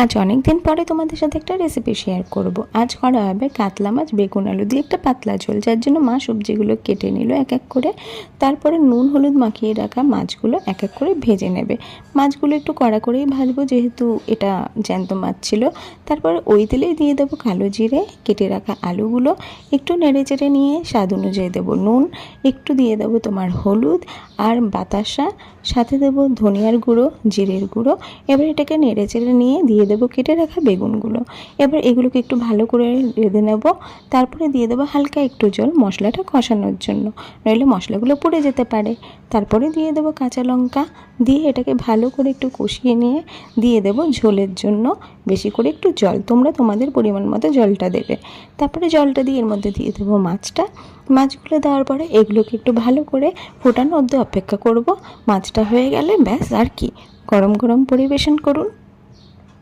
আজ অনেক দিন পরে তোমাদের সাথে একটা রেসিপি শেয়ার করব। আজ করা হবে কাতলা মাছ বেগুন আলু দিয়ে একটা পাতলা ঝোল, যার জন্য মা সবজিগুলো কেটে নিল এক এক করে। তারপরে নুন হলুদ মাখিয়ে রাখা মাছগুলো এক এক করে ভেজে নেবে। মাছগুলো একটু কড়া করেই ভাজবো, যেহেতু এটা জ্যান্ত মাছ ছিল। তারপরে ওই তেলেই দিয়ে দেবো কালো জিরে, কেটে রাখা আলুগুলো একটু নেড়ে চেড়ে নিয়ে স্বাদ অনুযায়ী দেবো নুন, একটু দিয়ে দেবো তোমার হলুদ আর বাতাসা, সাথে দেবো ধনিয়ার গুঁড়ো, জিরের গুঁড়ো। এবার এটাকে নেড়ে চেড়ে নিয়ে দিয়ে দেবো কেটে রাখা বেগুনগুলো। এবার এগুলোকে একটু ভালো করে রেঁধে নেব। তারপরে দিয়ে দেবো হালকা একটু জল মশলাটা কষানোর জন্য, নইলে মশলাগুলো পুড়ে যেতে পারে। তারপরে দিয়ে দেবো কাঁচা লঙ্কা, দিয়ে এটাকে ভালো করে একটু কষিয়ে নিয়ে দিয়ে দেবো ঝোলের জন্য বেশি করে একটু জল। তোমরা তোমাদের পরিমাণ মতো জলটা দেবে। তারপরে জলটা দিয়ে এর মধ্যে দিয়ে দেবো মাছগুলো দেওয়ার পরে এগুলোকে একটু ভালো করে ফোটানো অবধি অপেক্ষা করব। মাছটা হয়ে গেলে ব্যাস, আর কি, গরম গরম পরিবেশন করুন।